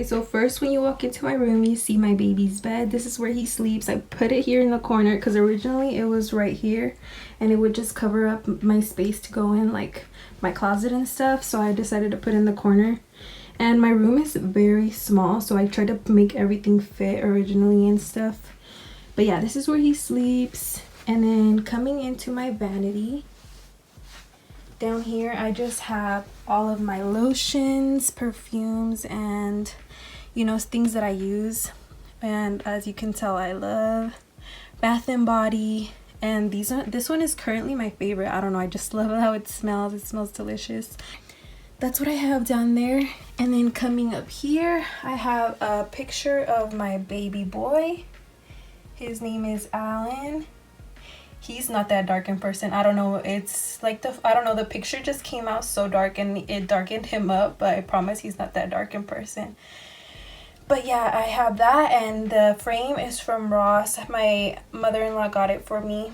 so first when you walk into my room, you see my baby's bed. This is where he sleeps. I put it here in the corner because originally it was right here and it would just cover up my space to go in, like my closet and stuff. So I decided to put it in the corner. And my room is very small, so I tried to make everything fit originally and stuff. But yeah, this is where he sleeps. And then coming into my vanity, down here I just have all of my lotions, perfumes, and you know, things that I use. And as you can tell, I love Bath and Body, and this one is currently my favorite. I don't know, I just love how it smells. It smells delicious. That's what I have down there. And then coming up here, I have a picture of my baby boy. His name is Alan. He's not that dark in person. I don't know, it's like I don't know, the picture just came out so dark and it darkened him up, but I promise he's not that dark in person. But yeah, I have that, and the frame is from Ross. My mother-in-law got it for me.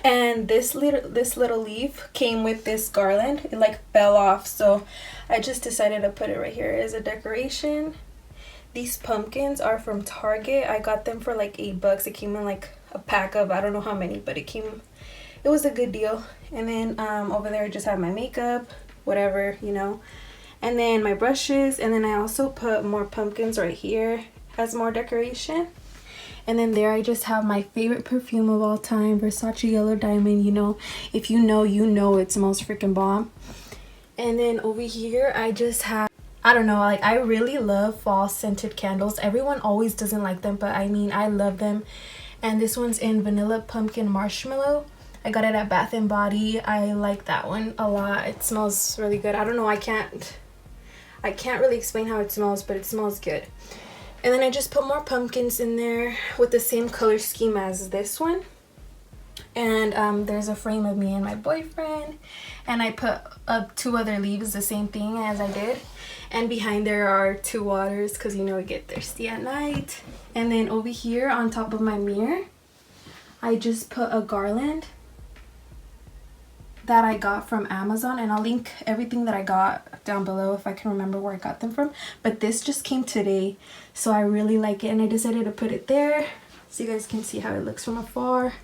And this little leaf came with this garland. It like fell off, so I just decided to put it right here as a decoration. These pumpkins are from Target. I got them for like $8. It came in like a pack of I don't know how many, but it was a good deal. And then over there I just have my makeup, whatever, you know, and then my brushes. And then I also put more pumpkins right here as more decoration. And then there I just have my favorite perfume of all time, Versace Yellow Diamond. You know, if you know, you know, it smells freaking bomb. And then over here I just have, I don't know, like I really love fall scented candles. Everyone always doesn't like them, but I mean, I love them. And this one's in Vanilla Pumpkin Marshmallow. I got it at Bath and Body. I like that one a lot. It smells really good. I don't know, I can't really explain how it smells, but it smells good. And then I just put more pumpkins in there with the same color scheme as this one. And there's a frame of me and my boyfriend. And I put up 2 other leaves, the same thing as I did. And behind there are 2 waters because, you know, we get thirsty at night. And then over here on top of my mirror, I just put a garland that I got from Amazon, and I'll link everything that I got down below if I can remember where I got them from. But this just came today, so I really like it, and I decided to put it there so you guys can see how it looks from afar.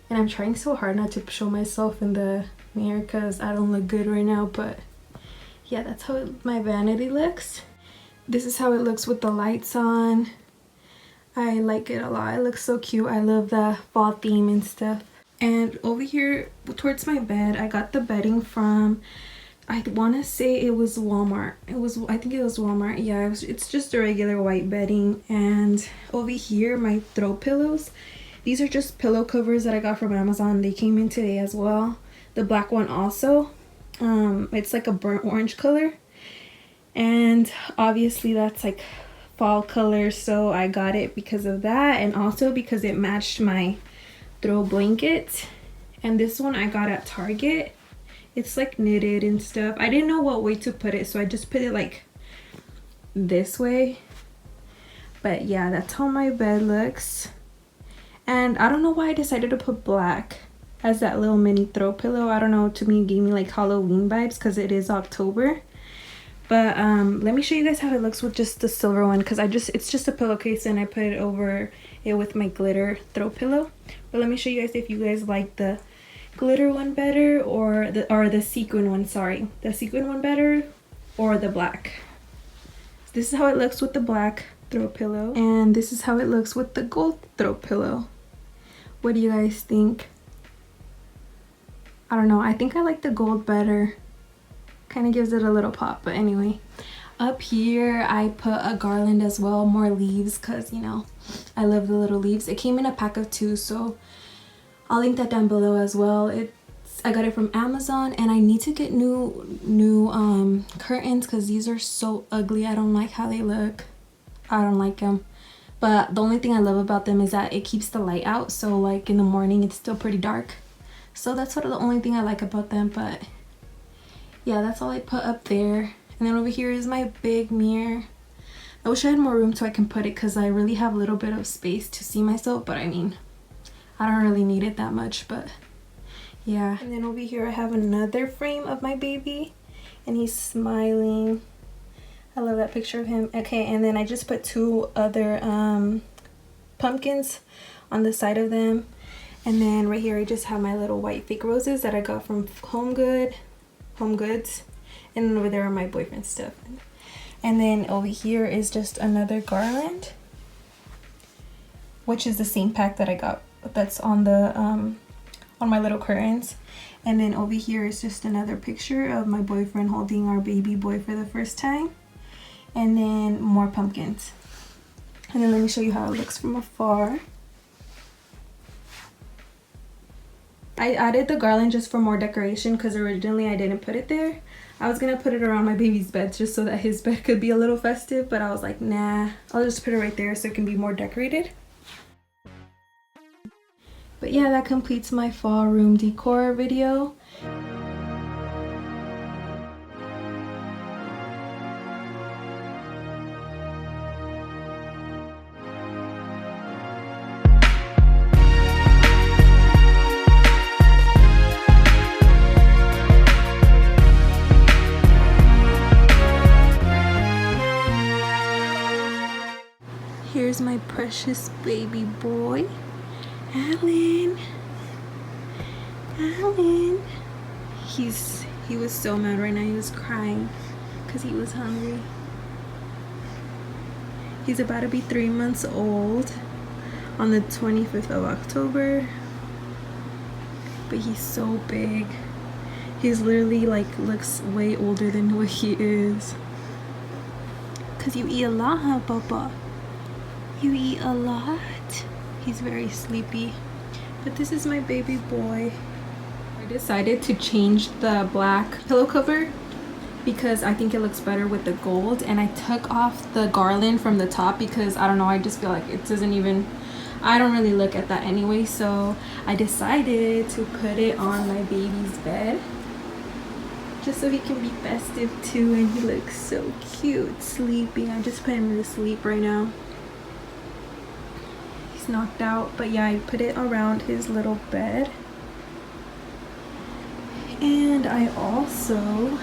And I'm trying so hard not to show myself in the mirror because I don't look good right now, but yeah, that's how my vanity looks. This is how it looks with the lights on. I like it a lot. It looks so cute. I love the fall theme and stuff. And over here towards my bed, I got the bedding from, I want to say it was Walmart. I think it was Walmart. Yeah, it's just a regular white bedding. And over here, my throw pillows. These are just pillow covers that I got from Amazon. They came in today as well. The black one also. It's like a burnt orange color. And obviously that's like fall color, so I got it because of that, and also because it matched my throw blanket. And this one I got at Target. It's like knitted and stuff. I didn't know what way to put it, so I just put it like this way. But yeah, that's how my bed looks. And I don't know why I decided to put black as that little mini throw pillow. I don't know, to me it gave me like Halloween vibes because it is October. But let me show you guys how it looks with just the silver one, because it's just a pillowcase and I put it over it with my glitter throw pillow. But let me show you guys if you guys like the glitter one better or the sequin one, sorry. The sequin one better or the black. This is how it looks with the black throw pillow, and this is how it looks with the gold throw pillow. What do you guys think? I don't know, I think I like the gold better. Kind of gives it a little pop. But anyway, up here I put a garland as well, more leaves, because you know I love the little leaves. It came in a pack of 2, so I'll link that down below as well. I got it from Amazon, and I need to get new curtains because these are so ugly. I don't like how they look. I don't like them. But the only thing I love about them is that it keeps the light out, so like in the morning it's still pretty dark. So that's the only thing I like about them. But yeah, that's all I put up there. And then over here is my big mirror. I wish I had more room so I can put it, because I really have a little bit of space to see myself, but I mean, I don't really need it that much, but yeah. And then over here I have another frame of my baby, and he's smiling. I love that picture of him. Okay, and then I just put 2 other pumpkins on the side of them. And then right here I just have my little white fake roses that I got from Home Goods. And then over there are my boyfriend's stuff. And then over here is just another garland, which is the same pack that I got that's on the on my little curtains. And then over here is just another picture of my boyfriend holding our baby boy for the first time. And then more pumpkins. And then let me show you how it looks from afar. I added the garland just for more decoration because originally I didn't put it there. I was gonna put it around my baby's bed just so that his bed could be a little festive, but I was like, nah, I'll just put it right there so it can be more decorated. But yeah, that completes my fall room decor video. Here's my precious baby boy, Alan. Alan. He was so mad right now. He was crying because he was hungry. He's about to be 3 months old on the 25th of October. But he's so big. He's literally like looks way older than what he is. Cause you eat a lot, huh, Papa? You eat a lot. He's very sleepy. But this is my baby boy. I decided to change the black pillow cover because I think it looks better with the gold, and I took off the garland from the top because I don't know, I just feel like it doesn't even, I don't really look at that anyway. So I decided to put it on my baby's bed just so he can be festive too, and he looks so cute sleeping. I just put him to sleep right now. Knocked out, but yeah, I put it around his little bed. And I also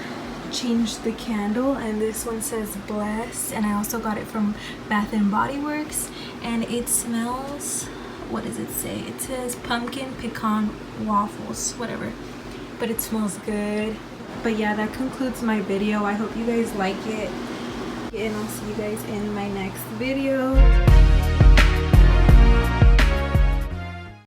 changed the candle, and this one says bless, and I also got it from Bath and Body Works, and it smells, what does it say? It says pumpkin pecan waffles, whatever, but it smells good. But yeah, that concludes my video. I hope you guys like it, and I'll see you guys in my next video.